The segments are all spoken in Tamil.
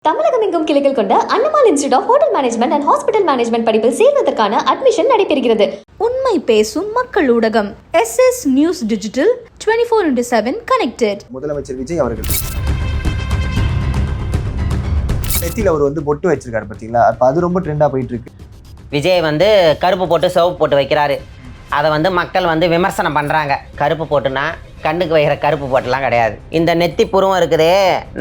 தமிழகம் எங்கும் கிளைகள் கொண்ட Annamal institute of hotel management and hospital management படிப்பில் சேர்வதற்கான அட்மிஷன் நடைபெறுகிறது. உண்மை பேசும் மக்கள் ஊடகம் SS நியூஸ் டிஜிட்டல் 24/7 கனெக்டட். முதலமைச்சர் விஜய் அவர்கள் நெத்தியில் அவர் பொட்டு வச்சிருக்காரு பார்த்தீங்களா? அப்போ அது ரொம்ப ட்ரெண்டாக போயிட்டு இருக்கு. விஜய் கருப்பு போட்டு சிவப்பு போட்டு வைக்கிறாரு. அதை மக்கள் விமர்சனம் பண்ணுறாங்க. கருப்பு போட்டுனா கண்ணுக்கு வைக்கிற கருப்பு போட்டுலாம் கிடையாது. இந்த நெத்தி புருவம் இருக்குதே,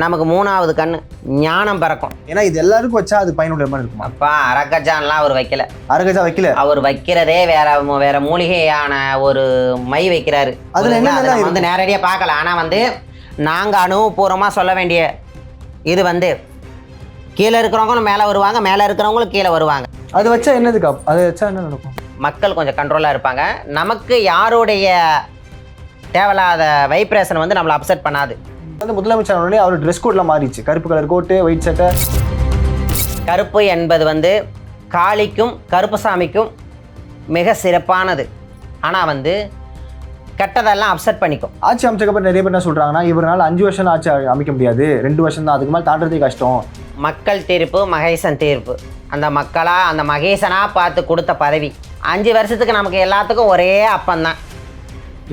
நமக்கு மூணாவது கண் ஞானம் பிறக்கும். ஏன்னா இது எல்லாருக்கும் வச்சா அது பயனுள்ள மாதிரி இருக்குமா? அப்பா அரக்கஜான்லாம் அவர் வைக்கல. அரகஜா வைக்கல. அவர் வைக்கிறதே வேற மூலிகையான ஒரு மை வைக்கிறாரு. அதுல என்ன நேரடியாக பார்க்கல. ஆனால் நாங்கள் அனுபவபூர்வமாக சொல்ல வேண்டிய இது கீழே இருக்கிறவங்களும் மேலே வருவாங்க, மேலே இருக்கிறவங்களும் கீழே வருவாங்க. அது வச்சா என்னதுக்கா? அது வச்சா என்ன நடக்கும்? மக்கள் கொஞ்சம் கண்ட்ரோலாக இருப்பாங்க. நமக்கு யாருடைய தேவையில்லாத வைப்ரேஷன் நம்மளை அப்செட் பண்ணாது. முதலமைச்சர் உடனே அவர் ட்ரெஸ் கோட்லாம் மாறிச்சு. கருப்பு கலர் கோட்டு, ஒயிட் சட்டை. கருப்பு என்பது காளிக்கும் கருப்புசாமிக்கும் மிக சிறப்பானது. ஆனால் கெட்டதெல்லாம் அப்செட் பண்ணிக்கும். ஆட்சி அமைச்சக்கப்புறம் நிறைய பேர் என்ன சொல்கிறாங்கன்னா, இவரால் 5 வருஷம் ஆட்சி அமைக்க முடியாது, 2 வருஷம் தான், அதுக்கு மேலே தாண்டதே கஷ்டம். மக்கள் தீர்ப்பு, மகேசன் தீர்ப்பு. அந்த அந்த மகேசனாக பார்த்து கொடுத்த பதவி 5 வருஷத்துக்கு நமக்கு எல்லாத்துக்கும் ஒரே அப்பந்தான்.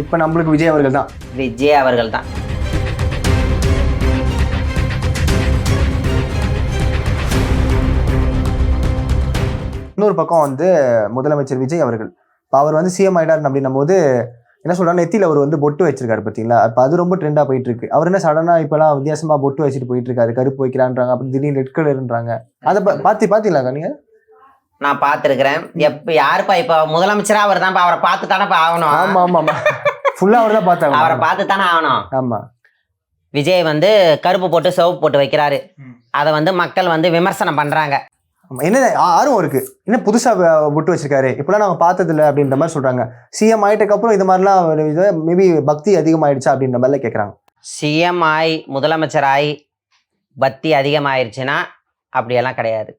இப்போ நம்மளுக்கு விஜய் அவர்கள் தான். விஜய் அவர்கள் தான். இன்னொரு பக்கம் முதலமைச்சர் விஜய் அவர்கள் இப்போ அவர் சிஎம் ஆயிட்டார் அப்படின்னும் போது என்ன சொல்றாங்க, நெத்தியில் அவர் பொட்டு வச்சிருக்காரு பார்த்தீங்களா? இப்போ அது ரொம்ப ட்ரெண்டாக போயிட்டு இருக்கு. அவர் என்ன சடனாக இப்போலாம் வித்தியாசமாக பொட்டு வச்சுட்டு போயிட்டு இருக்காரு, கருப்பு வைக்கிறான்றாங்க, அப்படி திடீர்னு ரெட் கலர்ன்றாங்க. அதை பார்த்தீங்களாக்கா நீங்க? நான் பார்த்துருக்கிறேன். யாருப்பா இப்போ முதலமைச்சராக அவர் தான்ப்பா, அவரை பார்த்து தானேப்பா ஆகணும். ஆமாம் ஆமாம் ஆமாம், ஃபுல்லாக அவர் தான் பார்த்தாங்க. அவரை பார்த்து தானே ஆகணும். ஆமாம். விஜய் கருப்பு போட்டு சிவப்பு போட்டு வைக்கிறாரு. அதை மக்கள் விமர்சனம் பண்ணுறாங்க. என்ன ஆர்வம் இருக்கு, என்ன புதுசாக பொட்டு வச்சிருக்காரு, இப்போலாம் நாங்கள் பார்த்ததில்ல அப்படின்ற மாதிரி சொல்கிறாங்க. சிஎம் ஆகிட்டக்கப்புறம் இது மாதிரிலாம் மேபி பக்தி அதிகமாகிடுச்சா அப்படின்ற மாதிரிலாம் கேட்குறாங்க. சிஎம் முதலமைச்சர் பக்தி அதிகமாகிடுச்சுன்னா அப்படியெல்லாம் கிடையாது.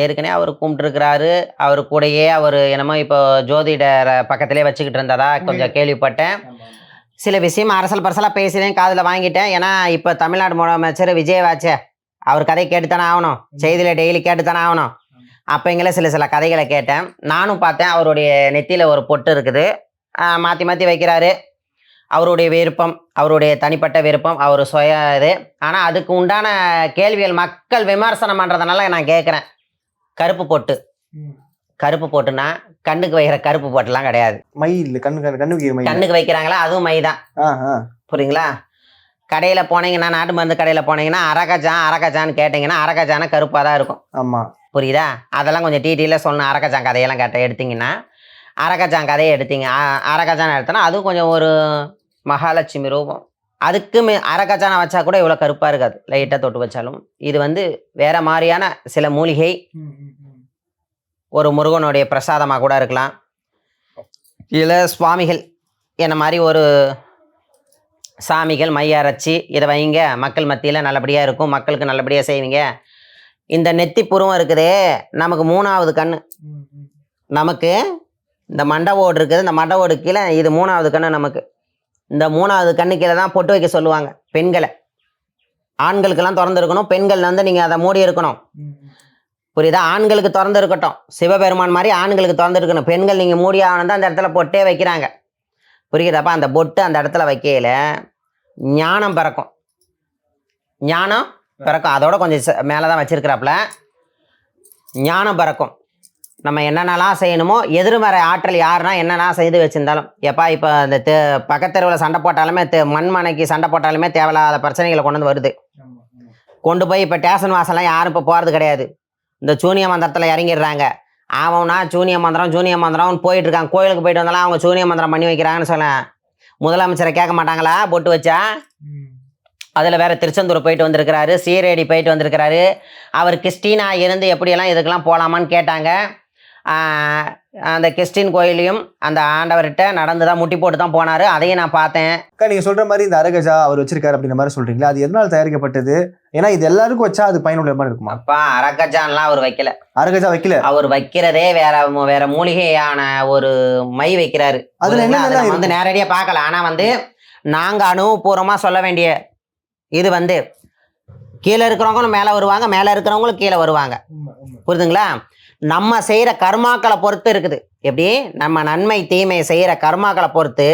ஏற்கனவே அவர் கும்பிட்டுருக்கிறாரு. அவர் கூடயே அவர் என்னமோ இப்போ ஜோதிடர் பக்கத்திலே வச்சுக்கிட்டு இருந்ததா கொஞ்சம் கேள்விப்பட்டேன். சில விஷயம் அரசல் பரசலாக பேசுகிறேன், காதில் வாங்கிட்டேன். ஏன்னா இப்போ தமிழ்நாடு முதலமைச்சர் விஜயவாச்சே, அவர் கதை கேட்டுத்தானே ஆகணும், செய்தியில் டெய்லி கேட்டுத்தானே ஆகணும். அப்போங்களே சில கதைகளை கேட்டேன், நானும் பார்த்தேன். அவருடைய நெத்தியில் ஒரு பொட்டு இருக்குது, மாற்றி மாற்றி வைக்கிறாரு. அவருடைய விருப்பம், அவருடைய தனிப்பட்ட விருப்பம், அவர் சுய இது. ஆனால் அதுக்கு உண்டான கேள்விகள் மக்கள் விமர்சனம் பண்ணுறதுனால நான் கேட்குறேன். கருப்பு போட்டுனா கண்ணுக்கு வைக்கிற கருப்பு போட்டுலாம் கிடையாது. மை இல்லை, கண்ணுக்கு வைக்கிறாங்களா, அதுவும் மை தான். புரியுங்களா? கடையில் போனீங்கன்னா, நாட்டு மருந்து கடையில் போனீங்கன்னா அரக்கஜான்னு கேட்டிங்கன்னா அரக்கஜான கருப்பாக தான் இருக்கும். ஆமாம், புரியுதா? அதெல்லாம் கொஞ்சம் டீட்டெயிலாக சொல்லணும். அரக்கஜான் கதையெல்லாம் எடுத்திங்கன்னா, அரக்கஜான் கதையை எடுத்தீங்க, அரக்கஜான் எடுத்தோன்னா அதுவும் கொஞ்சம் ஒரு மகாலட்சுமி ரூபம். அதுக்கு அரக்கஜானை வச்சா கூட இவ்வளோ கருப்பாக இருக்காது, லைட்டாக தொட்டு வச்சாலும். இது வேற மாதிரியான சில மூலிகை, ஒரு முருகனுடைய பிரசாதமாக கூட இருக்கலாம். இல்லை சுவாமிகள் என்ன மாதிரி ஒரு சாமிகள் மைய அரைச்சி இதை வைங்க, மக்கள் மத்தியில் நல்லபடியாக இருக்கும், மக்களுக்கு நல்லபடியாக செய்வீங்க. இந்த நெத்தி புருவம் இருக்குதே, நமக்கு மூணாவது கண். நமக்கு இந்த மண்டவோடு இருக்குது, இந்த மண்டவோடு கீழே இது மூணாவது கண்ணு. நமக்கு இந்த மூணாவது கண்ணு கீழே தான் பொட்டு வைக்க சொல்லுவாங்க பெண்களை. ஆண்களுக்கெல்லாம் திறந்து இருக்கணும், பெண்கள் நீங்கள் அதை மூடி இருக்கணும். புரியுதா? ஆண்களுக்கு திறந்து இருக்கட்டும், சிவபெருமான் மாதிரி ஆண்களுக்கு திறந்து இருக்கணும். பெண்கள் நீங்கள் மூடி ஆகணும் தான் அந்த இடத்துல பொட்டே வைக்கிறாங்க. புரியுதாப்பா? அந்த பொட்டு அந்த இடத்துல வைக்கையில் ஞானம் பிறக்கும். ஞானம் பிறக்கும். அதோட கொஞ்சம் மேலே தான் வச்சிருக்கிறாப்புல. ஞானம் பிறக்கும். நம்ம என்னென்னலாம் செய்யணுமோ, எதிர்மறை ஆற்றல் யாருன்னா என்னென்ன செய்து வச்சுருந்தாலும், எப்பா இப்போ அந்த பக்கத்தெருவில் சண்டை போட்டாலுமே, மண்மனைக்கு சண்டை போட்டாலுமே தேவையில்லாத பிரச்சனைகளை கொண்டு வருது. கொண்டு போய் இப்போ ஸ்டேஷன் வாசலாம் யாரும் இப்போ போகிறது கிடையாது. இந்த சூனிய மந்திரத்தில் இறங்கிடுறாங்க. ஆவம்னா சூனிய மந்திரம்னு போயிட்டு இருக்காங்க. கோயிலுக்கு போயிட்டு வந்தாலும் அவங்க சூனிய மந்திரம் பண்ணி வைக்கிறாங்கன்னு சொல்ல முதலமைச்சரை கேட்க மாட்டாங்களா? பொட்டு வச்சா. அதில் வேறு திருச்செந்தூர் போயிட்டு வந்திருக்கிறாரு, சீரடி போயிட்டு வந்திருக்கிறாரு. அவர் கிறிஸ்டினா இருந்து எப்படியெல்லாம் இதுக்கெல்லாம் போகலாமான்னு கேட்டாங்க. அந்த கிறிஸ்டின் கோயிலையும் அந்த ஆண்டவர்கிட்ட நடந்து தான் முட்டி போட்டு தான் போனார். அதையும் நான் பார்த்தேன். நீங்கள் சொல்கிற மாதிரி இந்த அரகஜா அவர் வச்சிருக்காரு அப்படின்ற மாதிரி சொல்கிறீங்களா? அது எதனால் தயாரிக்கப்பட்டது? ஏன்னா இது எல்லாருக்கும் வச்சா அது பயனுள்ள மாதிரி இருக்குமா? அப்பா அரகஜான்லாம் அவர் வைக்கல. அரகஜா வைக்கல. அவர் வைக்கிறதே வேற மூலிகையான ஒரு மை வைக்கிறாரு. அதில் என்ன நேரடியாக பார்க்கல. ஆனால் நாங்கள் அனுபவபூர்வமாக சொல்ல வேண்டிய இது கீழே இருக்கிறவங்களும் மேலே வருவாங்க, மேலே இருக்கிறவங்களும் கீழே வருவாங்க. புரியுதுங்களா? நம்ம செய்கிற கர்மாக்களை பொறுத்து இருக்குது. எப்படி நம்ம நன்மை தீமை செய்கிற கர்மாக்களை பொறுத்து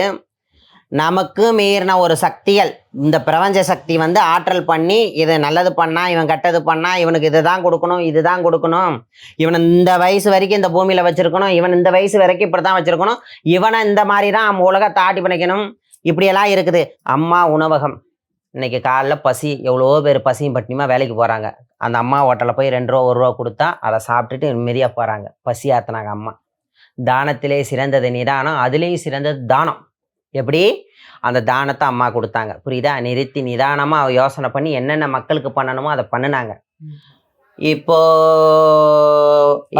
நமக்கு மீறின ஒரு சக்திகள், இந்த பிரபஞ்ச சக்தி வந்து ஆற்றல் பண்ணி இது நல்லது பண்ணா, இவன் கெட்டது பண்ணா, இவனுக்கு இதுதான் கொடுக்கணும், இதுதான் கொடுக்கணும், இவனை இந்த வயசு வரைக்கும் இந்த பூமியில் வச்சிருக்கணும், இவன் இந்த வயசு வரைக்கும் இப்படி தான் வச்சிருக்கணும், இவனை இந்த மாதிரி தான் உலகத்தை ஆட்டி பண்ணிக்கணும், இப்படியெல்லாம் இருக்குது. அம்மா உணவகம், இன்னைக்கு காலைல பசி, எவ்வளோ பேர் பசியும் பட்டினியுமா வேலைக்கு போகிறாங்க. அந்த அம்மா ஹோட்டலில் போய் 2 ரூபா 1 ரூபா கொடுத்தா அதை சாப்பிட்டுட்டு நிம்மதியாக போகிறாங்க. பசி ஆத்தினாங்க அம்மா. தானத்திலே சிறந்தது நிதானம், அதுலேயும் சிறந்தது தானம். எப்படி அந்த தானத்தை அம்மா கொடுத்தாங்க. புரியுதா? நிறுத்தி நிதானமாக யோசனை பண்ணி என்னென்ன மக்களுக்கு பண்ணணுமோ அதை பண்ணினாங்க. இப்போ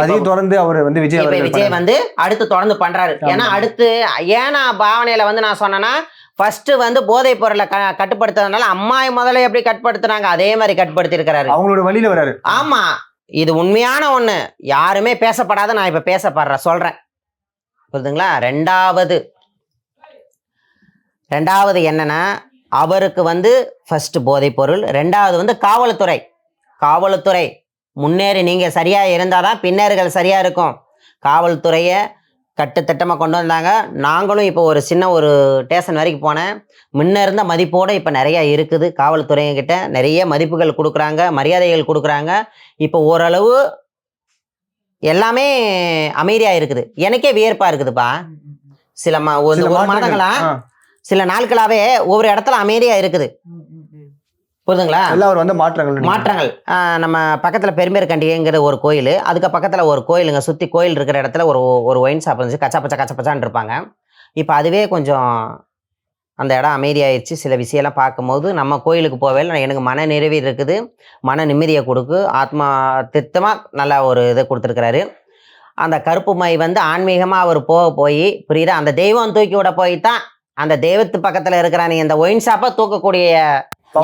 அதையும் தொடர்ந்து அவர் வந்து விஜய் வந்து அடுத்து தொடர்ந்து பண்றாரு. ஏன்னா அடுத்து ஏன்னா பாவனையில வந்து நான் சொன்னேன்னா, ஃபர்ஸ்ட் வந்து போதைப் பொருளை கட்டுப்படுத்துறதுனால அம்மா முதல்ல எப்படி கட்டுப்படுத்துனாங்க அதே மாதிரி கட்டுப்படுத்தி இருக்கிறாரு. அவங்களோட வழியில வராரு. ஆமா, இது உண்மையான ஒண்ணு. யாருமே பேசப்படாத நான் இப்ப பேசப்படுறேன், சொல்றேன். புரியுதுங்களா? ரெண்டாவது என்னன்னா, அவருக்கு வந்து ஃபர்ஸ்ட் போதைப் பொருள், ரெண்டாவது வந்து காவல்துறை முன்னேறி நீங்க சரியா இருந்தாதான் பின்னேறுகள் சரியா இருக்கும். காவல்துறையை கட்டுத்திட்டமாக கொண்டு வந்தாங்க. நாங்களும் இப்போ ஒரு சின்ன ஒரு ஸ்டேஷன் வரைக்கும் போனேன். முன்ன இருந்த மதிப்போடு இப்போ நிறையா இருக்குது. காவல்துறைங்கிட்ட நிறைய மதிப்புகள் கொடுக்குறாங்க, மரியாதைகள் கொடுக்குறாங்க. இப்போ ஓரளவு எல்லாமே அமைதியாக இருக்குது. எனக்கே வியர்ப்பாக இருக்குதுப்பா. சில மாதங்களா சில நாட்களாகவே ஒவ்வொரு இடத்துல அமைதியாக இருக்குது. புரியுதுங்களா? எல்லாரும் வந்து மாற்றங்கள். நம்ம பக்கத்தில் பெரும்பேர்கண்டிகைங்கிற ஒரு கோயில், அதுக்கு பக்கத்தில் ஒரு கோயிலுங்க, சுற்றி கோயில் இருக்கிற இடத்துல ஒரு ஒயின் ஷாப் இருந்துச்சு. கச்சா இருப்பாங்க. இப்போ அதுவே கொஞ்சம் அந்த இடம் அமைதியாயிடுச்சு. சில விஷயம்லாம் பார்க்கும்போது நம்ம கோயிலுக்கு போவே எனக்கு மன நிறைவு இருக்குது, மன நிம்மதியை கொடுக்கு, ஆத்மா திட்டமாக நல்லா ஒரு இதை கொடுத்துருக்கிறாரு. அந்த கருப்பு மை வந்து ஆன்மீகமாக அவர் போய் புரியுதா, அந்த தெய்வம் தூக்கி விட போய் தான் அந்த தெய்வத்து பக்கத்தில் இருக்கிற நீ அந்த ஒயின் ஷாப்பை தூக்கக்கூடிய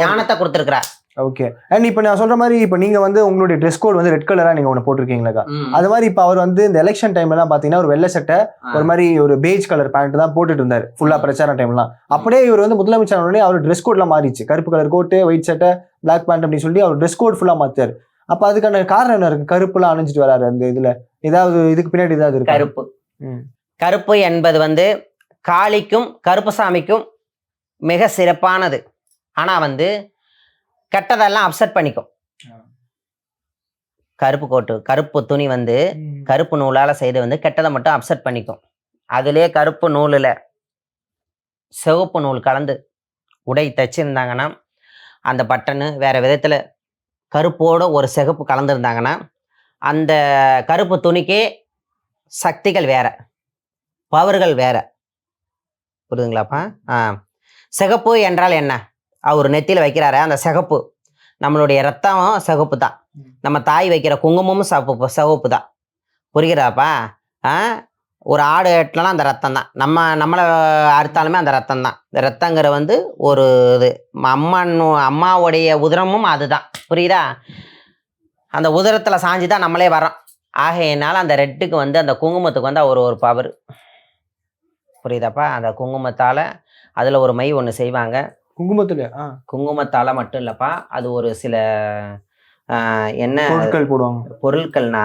ஞானத்தை கொடுத்துருக்கிறார். ஓகே. அண்ட் இப்போ நான் சொல்ற மாதிரி இப்போ நீங்க வந்து உங்களுடைய ட்ரெஸ் கோட் வந்து ரெட் கலரா நீங்க ஒன்று போட்டிருக்கீங்களா? அது மாதிரி இப்போ அவர் வந்து இந்த எலெக்ஷன் டைம்லாம் பாத்தீங்கன்னா ஒரு வெள்ளை சட்டை, ஒரு மாதிரி ஒரு பேஜ் கலர் பேண்ட் தான் போட்டுட்டு இருந்தாரு ஃபுல்லா பிரச்சார டைம்லாம். அப்படியே இவர் வந்து முதலமைச்சர் உடனே அவர் ட்ரெஸ் கோட்லாம் மாறிச்சு. கருப்பு கலர் கோட்டு, ஒயிட் சட்டை, பிளாக் பேண்ட் அப்படின்னு சொல்லி அவர் ட்ரெஸ் கோட் ஃபுல்லா மாத்தாரு. அப்ப அதுக்கான காரணம் என்ன இருக்கு? கருப்புலாம் அணிஞ்சிட்டு வராரு. அந்த இதுல ஏதாவது இதுக்கு பின்னாடி ஏதாவது இருக்கு? கருப்பு என்பது வந்து காளிக்கும் கருப்பசாமிக்கும் மிக சிறப்பானது. ஆனா வந்து கெட்டதெல்லாம் அப்செட் பண்ணிக்கும். கருப்பு கோட்டு, கருப்பு துணி வந்து கருப்பு நூலால செய்து வந்து கெட்டதை மட்டும் அப்செட் பண்ணிக்கும். அதுலேயே கருப்பு நூலில் சிவப்பு நூல் கலந்து உடை தச்சிருந்தாங்கன்னா, அந்த பட்டனு வேற விதத்தில் கருப்போட ஒரு சிகப்பு கலந்துருந்தாங்கன்னா, அந்த கருப்பு துணிக்கே சக்திகள் வேற, பவர்கள் வேற. புரியுதுங்களாப்பா? சிகப்பு என்றால் என்ன? அவர் நெத்தியில் வைக்கிறாரு அந்த சிகப்பு, நம்மளுடைய ரத்தம் சிகப்பு தான். நம்ம தாய் வைக்கிற குங்குமமும் சிவப்பு தான். புரிகிறாப்பா? ஒரு ஆடு எட்டலாம் அந்த ரத்தம் தான். நம்மளை அறுத்தாலுமே அந்த ரத்தம் தான். இந்த ரத்தங்கிற வந்து ஒரு இது அம்மாவுடைய உதிரமும் அதுதான். புரியுதா? அந்த உதிரத்தில் சாஞ்சி தான் நம்மளே வரோம். ஆகையினால அந்த ரெட்டுக்கு வந்து அந்த குங்குமத்துக்கு வந்து ஒரு பவர். புரியுதாப்பா? அந்த குங்குமத்தால் அதில் ஒரு மை ஒன்று செய்வாங்க. குங்குமத்தால் மட்டும் இல்லைப்பா, அது ஒரு சில என்ன பொருட்கள்னா,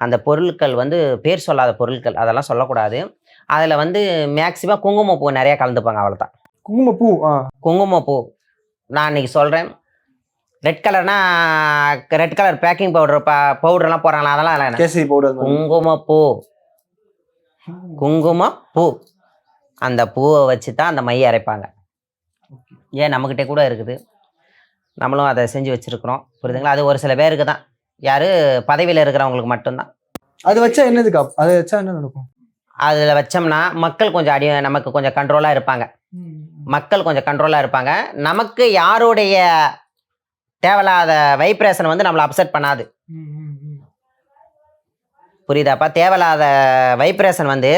அந்த பொருட்கள் வந்து பேர் சொல்லாத பொருட்கள், அதெல்லாம் சொல்லக்கூடாது. அதில் வந்து மேக்சிமம் குங்குமப்பூ நிறையா கலந்துப்பாங்க. அவ்வளோதான். குங்குமப்பூ நான் இன்னைக்கு சொல்கிறேன். ரெட் கலர்னா ரெட் கலர் பேக்கிங் பவுடர்லாம் போடுறாங்களா, அதெல்லாம் குங்குமப்பூ அந்த பூவை வச்சு தான் அந்த மையை அரைப்பாங்க. ஏன் நம்மக்கிட்டே கூட இருக்குது, நம்மளும் அதை செஞ்சு வச்சுருக்குறோம். புரியுதுங்களா? அது ஒரு சில பேருக்கு தான், யார் பதவியில் இருக்கிறவங்களுக்கு மட்டும்தான். அது வச்சா என்னதுக்கா? அதை வச்சா என்ன நடக்கும்? அதில் வச்சோம்னா மக்கள் கொஞ்சம் நமக்கு கொஞ்சம் கண்ட்ரோலாக இருப்பாங்க. நமக்கு யாருடைய தேவையில்லாத வைப்ரேஷன் வந்து நம்மளை அப்செட் பண்ணாது. புரியுதாப்பா? தேவையில்லாத வைப்ரேஷன் வந்து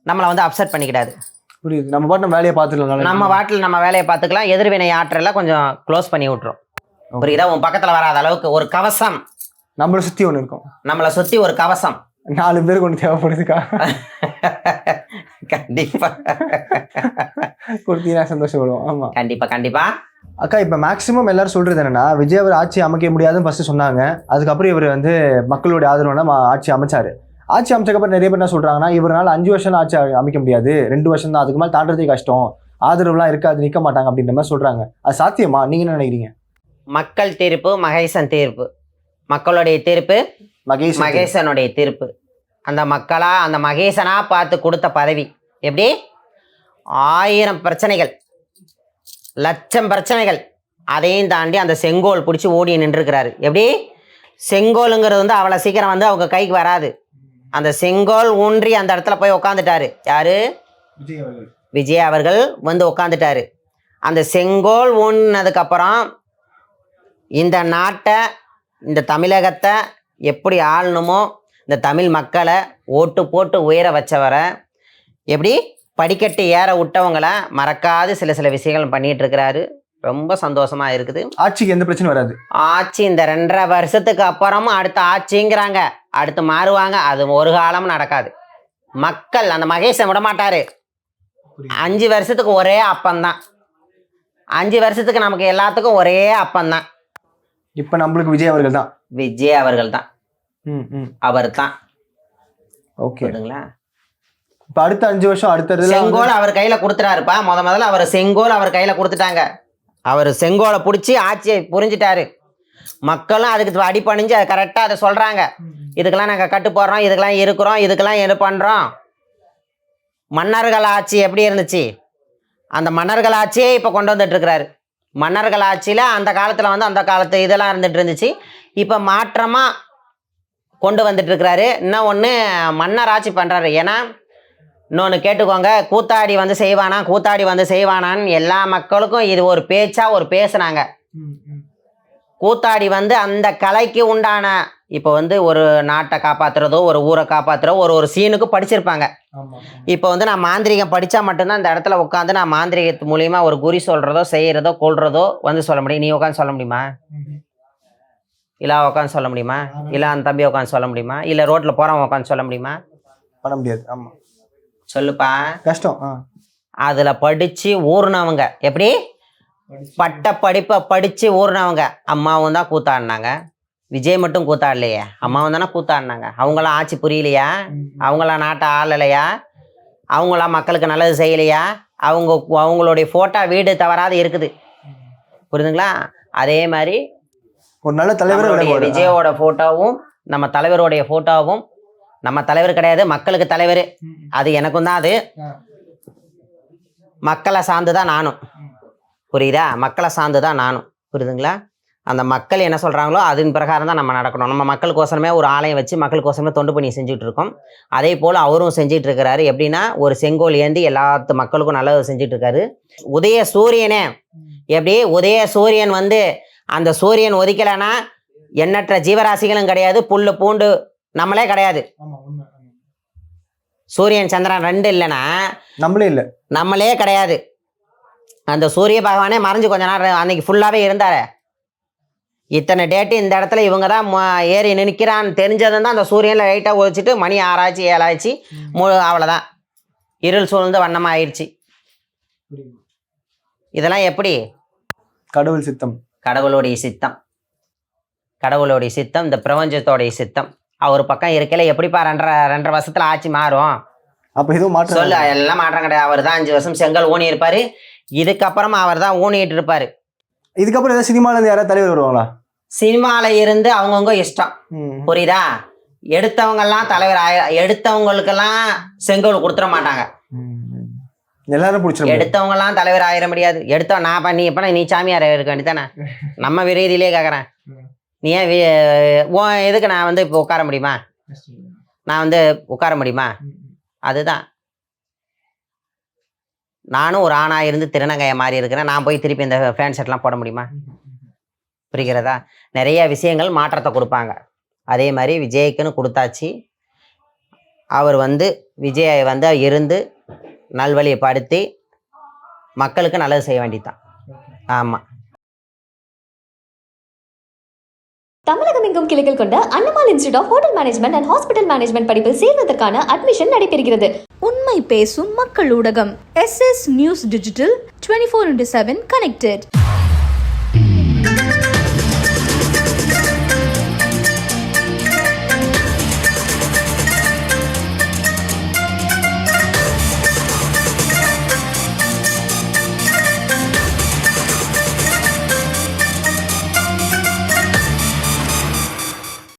நம்மளை வந்து அப்செட் பண்ணிக்கிடாது. புரியுது. நம்ம பாட்டு நம்ம வேலையை பார்த்துக்கலாம். எதிர்வினை ஆற்றலாம் கொஞ்சம் க்ளோஸ் பண்ணி விட்டுரும். புரியுதா? உன் பக்கத்தில் வராத அளவுக்கு ஒரு கவசம் நம்மளை சுற்றி ஒன்று இருக்கும். நம்மளை சுற்றி ஒரு கவசம் 4 பேருக்கு ஒன்று தேவைப்படுதுக்கா. கண்டிப்பா கொடுத்தீங்கன்னா சந்தோஷப்படுவோம். ஆமா, கண்டிப்பா. அக்கா இப்போ மேக்ஸிமம் எல்லாரும் சொல்றது என்னன்னா விஜய் அவர் ஆட்சி அமைக்க முடியாதுன்னு ஃபர்ஸ்ட் சொன்னாங்க. அதுக்கப்புறம் இவர் வந்து மக்களுடைய ஆதரவுனா ஆட்சி அமைச்சாரு. ஆட்சி அமைச்சக்கப்புறம் நிறைய பேர் என்ன சொல்றாங்கன்னா இவரால் 5 வருஷம் ஆட்சி அமைக்க முடியாது, 2 வருஷம் தான், அதுக்கு மேலே தாண்டதே கஷ்டம், ஆதரவுலாம் இருக்காது, நிற்க மாட்டாங்க அப்படின்ற மாதிரி சொல்றாங்க. அது சாத்தியமா? நீங்க என்ன நினைக்கிறீங்க? மக்கள் தீர்ப்பு மகேசன் தீர்ப்பு, மக்களுடைய தீர்ப்பு மகேசனுடைய தீர்ப்பு. அந்த மக்களா அந்த மகேசனா பார்த்து கொடுத்த பதவி. எப்படி 1000 பிரச்சனைகள், லட்சம் பிரச்சனைகள், அதையும் தாண்டி அந்த செங்கோல் பிடிச்சி ஓடி நின்றுருக்கிறாரு. எப்படி செங்கோலுங்கிறது வந்து அவ்வளோ சீக்கிரம் வந்து அவங்க கைக்கு வராது. அந்த செங்கோல் ஊன்றி அந்த இடத்துல போய் உக்காந்துட்டாரு. யாரு? விஜய் அவர்கள் வந்து உக்காந்துட்டாரு. அந்த செங்கோல் ஊன்னதுக்கப்புறம் இந்த நாட்டை, இந்த தமிழகத்தை எப்படி ஆளணுமோ, இந்த தமிழ் மக்களை ஓட்டு போட்டு உயர வச்சவரை, எப்படி படிக்கட்டு ஏற விட்டவங்களை மறக்காது சில விஷயங்கள் பண்ணிட்டு இருக்கிறாரு. ரொம்ப சந்தோஷமா இருக்குது. ஆட்சிக்கு எந்த பிரச்சனையும் வராது. ஆட்சி இந்த 2.5 வருஷத்துக்கு அப்புறமும் அடுத்த ஆட்சிங்கிறாங்க, அடுத்து மாறுவாங்க, அது ஒரு காலமும் நடக்காது. மக்கள் அந்த மகேசன் விட மாட்டாரு. 5 வருஷத்துக்கு ஒரே அப்பந்தான். 5 வருஷத்துக்கு நமக்கு எல்லாத்துக்கும் ஒரே அப்பந்தான். இப்ப நம்மளுக்கு விஜய் அவர்கள் தான். விஜய் அவர்கள் தான். அவர் தான். ஓகேங்களா? இப்ப அடுத்த 5 வருஷம் அடுத்த செங்கோல் அவர் கையில கொடுத்துட்டாருப்பா. முதல்ல அவர் செங்கோல் அவர் கையில கொடுத்துட்டாங்க. அவர் செங்கோலை பிடிச்சி ஆட்சியை புரிஞ்சிட்டாரு. மக்களும் அதுக்கு அடிப்பணிஞ்சு அதை கரெக்டாக அதை சொல்கிறாங்க. இதுக்கெல்லாம் நாங்கள் கட்டு போடுறோம், இதுக்கெல்லாம் இருக்கிறோம், இதுக்கெல்லாம் என்ன பண்ணுறோம். மன்னர்கள் ஆட்சி எப்படி இருந்துச்சு, அந்த மன்னர்கள் ஆட்சியே இப்போ கொண்டு வந்துட்டு இருக்கிறாரு. மன்னர்கள் ஆட்சியில் அந்த காலத்தில் வந்து அந்த காலத்து இதெல்லாம் இருந்துட்டு இருந்துச்சு. இப்போ மாற்றமாக கொண்டு வந்துட்டு இருக்கிறாரு. இன்னும் ஒன்று மன்னர் ஆட்சி பண்ணுறாரு. ஏன்னா இன்னொன்று கேட்டுக்கோங்க, கூத்தாடி வந்து செய்வானா, கூத்தாடி வந்து செய்வானான்னு எல்லா மக்களுக்கும் இது ஒரு பேச்சா ஒரு பேசுனாங்க. கூத்தாடி வந்து அந்த கலைக்கு உண்டான, இப்போ வந்து ஒரு நாட்டை காப்பாற்றுறதோ ஒரு ஊரை காப்பாற்றுறதோ ஒரு சீனுக்கு படிச்சிருப்பாங்க. இப்போ வந்து நான் மாந்திரிகம் படித்தா மட்டும்தான் இந்த இடத்துல உட்காந்து நான் மாந்திரிகத்து மூலியமா ஒரு குறி சொல்கிறதோ செய்கிறதோ கொள்றதோ வந்து சொல்ல முடியும். நீ உட்காந்து சொல்ல முடியுமா? இல்லை உட்காந்து சொல்ல முடியுமா? இல்லை அந்த தம்பி உட்காந்து சொல்ல முடியுமா? இல்லை ரோட்டில் போகிறவன் உட்காந்து சொல்ல முடியுமா? பண்ண முடியாது. ஆமாம், சொல்லுப்பா. கஷ்டம். அதில் படித்து ஊர்னவங்க, எப்படி பட்ட படிப்பை படித்து ஊர்னவங்க அம்மாவும் தான் கூத்தாடினாங்க. விஜய் மட்டும் கூத்தாடலையே, அம்மாவும் தானே கூத்தாடினாங்க. அவங்களாம் ஆட்சி புரியலையா? அவங்களாம் நாட்டை ஆளலையா? அவங்களாம் மக்களுக்கு நல்லது செய்யலையா? அவங்களுடைய ஃபோட்டோ வீடு தவறாது இருக்குது. புரியுதுங்களா? அதே மாதிரி ஒரு நல்ல தலைவர் விஜயோட ஃபோட்டோவும் நம்ம தலைவருடைய ஃபோட்டோவும், நம்ம தலைவர் கிடையாது, மக்களுக்கு தலைவர். அது எனக்கும் தான். அது மக்களை சார்ந்து தான் நானும். புரியுதா? மக்களை சார்ந்து தான் நானும். புரியுதுங்களா? அந்த மக்கள் என்ன சொல்கிறாங்களோ அதன் பிரகாரம் தான் நம்ம நடக்கணும். நம்ம மக்களுக்கோசரமே ஒரு ஆலயம் வச்சு மக்களுக்கோசரமே தொண்டு பண்ணி செஞ்சுட்டு இருக்கோம். அதே போல் அவரும் செஞ்சிட்டு இருக்கிறாரு. எப்படின்னா ஒரு செங்கோல் ஏந்தி எல்லாத்து மக்களுக்கும் நல்லது செஞ்சுட்டு இருக்காரு. உதய சூரியனே, எப்படி உதய சூரியன் வந்து அந்த சூரியன் ஒதுக்கலைன்னா எண்ணற்ற ஜீவராசிகளும் கிடையாது, புல்லு பூண்டு நம்மளே கிடையாது. சூரியன் சந்திரன் 2 இல்லைன்னா நம்மளே கிடையாது. அந்த சூரிய பகவானே மறைஞ்சு கொஞ்ச நேரம் அன்னைக்கு ஃபுல்லாகவே இருந்தார். இத்தனை டேட்டு இந்த இடத்துல இவங்க தான் ஏறி நிற்கிறான்னு தெரிஞ்சதும் தான் அந்த சூரியனில் லைட்டாக ஒழிச்சிட்டு மணி 6 ஆச்சு 7 ஆச்சு, அவ்வளோதான் இருள் சூழ்ந்து வண்ணமாக ஆயிடுச்சு. இதெல்லாம் எப்படி? கடவுள் சித்தம், கடவுளுடைய சித்தம், கடவுளுடைய சித்தம், இந்த பிரபஞ்சத்தோடைய சித்தம். அவர் பக்கம் இருக்கல எப்படிப்பா 2.5 வருஷத்துல ஆட்சி மாறும்? அப்போ எதுவும் மாற்றம் சொல்லு. எல்லாம் மாற்றம் கிடையாது. அவர் தான் 5 வருஷம் செங்கல் ஊனி இருப்பாரு. இதுக்கப்புறமா அவர் தான் ஊனிட்டு இருப்பாரு. இதுக்கப்புறம் ஏதாவது சினிமால இருந்து யாராவது தலைவர் வருவாங்களா? சினிமால இருந்து அவங்கவுங்க இஷ்டம். புரியுதா? எடுத்தவங்கெல்லாம் தலைவர் எடுத்தவங்களுக்கெல்லாம் செங்கோல் கொடுத்துட மாட்டாங்க. எல்லாரும் பிடிச்சிருக்கும். எடுத்தவங்க எல்லாம் தலைவர் ஆயிட முடியாது. எடுத்தவன் நான் பண்ணி எப்ப நீ சாமியார் இருக்க வேண்டியதானே? நம்ம விரைதிலே கேட்குறேன். நீ ஏன் எதுக்கு நான் வந்து இப்போ உட்கார முடியுமா? நான் வந்து உட்கார முடியுமா? அதுதான். நானும் ஒரு ஆணாக இருந்து திருநங்கையை மாறி இருக்கிறேன். நான் போய் திருப்பி இந்த ஃபேன் ஷர்ட்லாம் போட முடியுமா? புரிகிறதா? நிறைய விஷயங்கள் மாற்றத்தை கொடுப்பாங்க. அதே மாதிரி விஜய்க்குன்னு கொடுத்தாச்சு. அவர் வந்து விஜயை வந்து இருந்து நல்வழிப்படுத்தி மக்களுக்கு நல்லது செய்ய வேண்டியதுதான். ஆமாம். தமிழகம் எங்கும் கிளைகள் கொண்ட Annamal institute of hotel management and hospital management படிப்பில் சேர்வதற்கான அட்மிஷன் நடைபெறுகிறது. உண்மை பேசும் மக்கள் ஊடகம் SS நியூஸ் டிஜிட்டல் 24/7 கனெக்டட்.